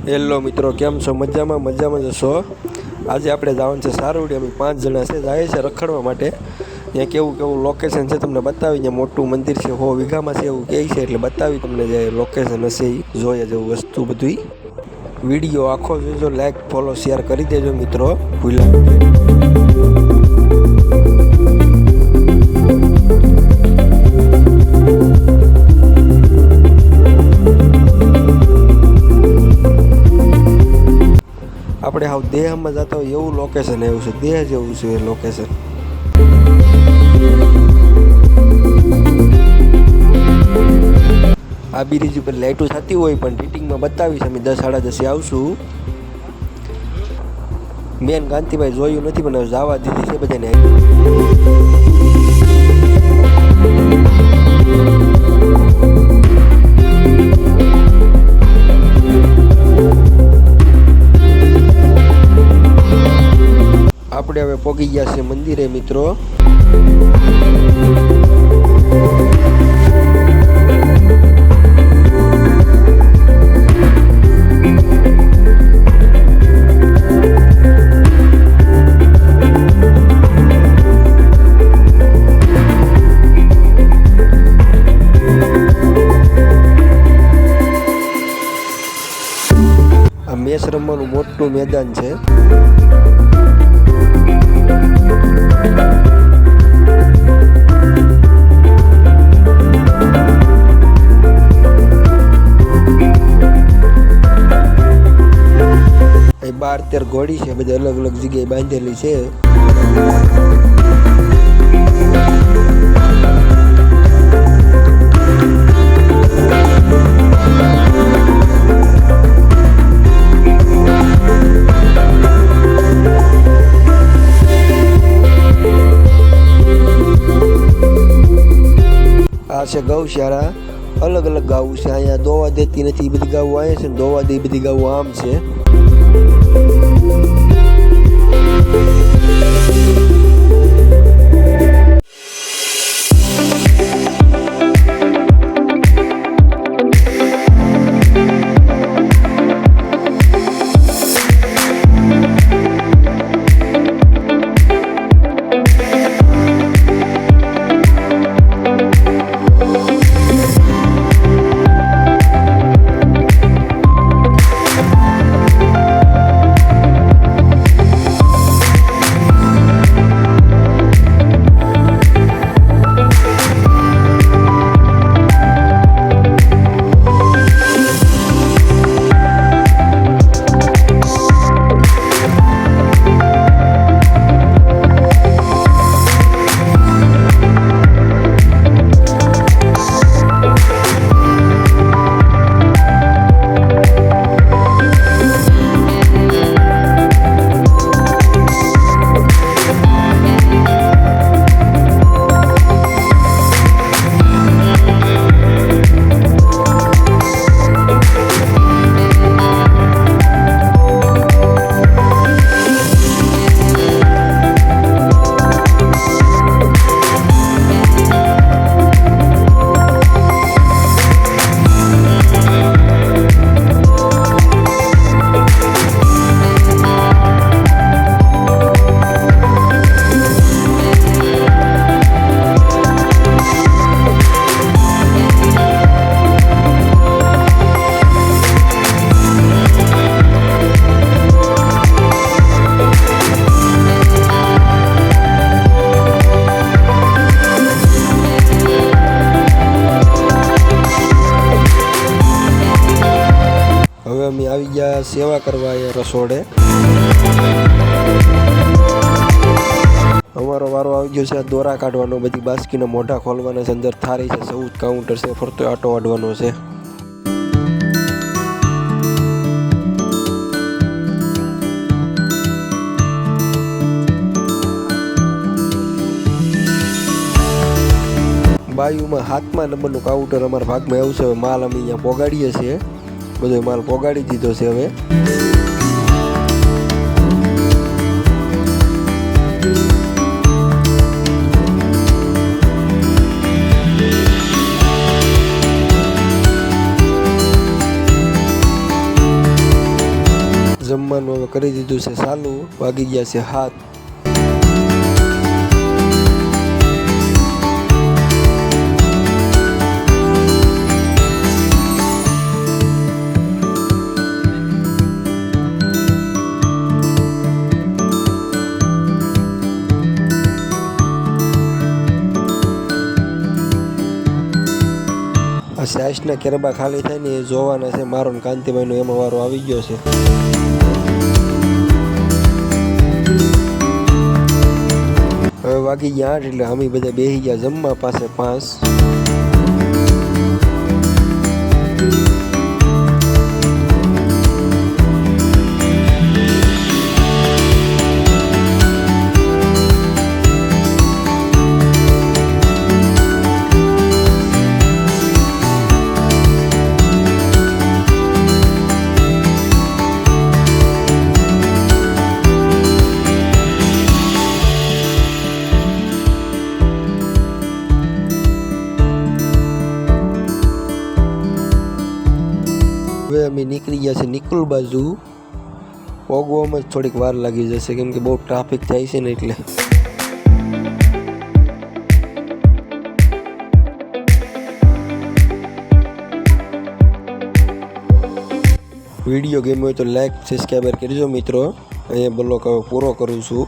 Hello મિત્રો, કેમ છો? મજામાં જશો? આજે આપણે જવાનું છે સારોડી. અમે 5 જણા છે, જાય છે રખડવા માટે. ત્યાં કેવું લોકેશન છે તમને બતાવી. ત્યાં મોટું મંદિર છે, 100 વીઘામાં છે એવું કહે છે, એટલે બતાવી તમને જે લોકેશન હશે એ જોઈએ જેવું વસ્તુ બધું. વિડીયો આખો જોજો, લાઈક ફોલો શેર કરી દેજો મિત્રો, આપણે હાવ દેહમાં જતા હોય એવું લોકેશન એવું છે, દેહ જેવું છે એ લોકેશન. આ બ્રિજ ઉપર લાઇટો થતી હોય પણ રીટિંગમાં બતાવીશ. અમે 10 સાડા 10 આવશું. મેન કાંતિભાઈ જોયું નથી પણ જવા દીધી છે બધાને. આપણે હવે પહોંચી ગયા છે મંદિરે મિત્રો. આ મેચ રમવાનું મોટું મેદાન છે. એ 12-13 ઘોડી છે, બધી અલગ અલગ જગ્યાએ બાંધેલી છે. આ છે ગૌશાળા. અલગ અલગ ગાવું છે. અહીંયા દોવા દેતી નથી, બધી ગાવું અહીંયા છે, દોવા દે બધી ગાવું આમ છે. અમે આવી ગયા સેવા કરવા અહીંયા રસોડે. અમારો વારો આવી ગયો છે દોરા કાઢવાનો. બધી બાસ્કીના મોઢા ખોલવાના છે. અંદર થારી છે, 14 કાઉન્ટર છે, ફરતો આટો વાળવાનો છે. બાયુમાં 7મા નંબરનું કાઉન્ટર અમારા ભાગમાં એવું છે. માલ અમે અહીંયા પોગાડીએ છીએ. બધો માલ પોગાડી દીધો છે હવે. જમવાનું હવે કરી દીધું છે ચાલુ, વાગી ગયા છે 7. આ સાસના કેરબા ખાલી થાય ને એ જોવાના છે. મારો ને કાંતિભાઈનો એમાં વારો આવી ગયો છે. હવે વાગી ગયા 8 એટલે અમે બધા બેસી ગયા જમવા પાસે 5. હવે અમે નીકળી ગયા છે નિકુલ બાજુ. પહોંચવામાં જ થોડીક વાર લાગી જશે કેમ કે બહુ ટ્રાફિક થાય છે ને એટલે. વિડીયો ગમ્યો હોય તો લાઈક સબસ્ક્રાઈબર કરજો મિત્રો. અહીંયા બ્લોગ હવે પૂરો કરું છું.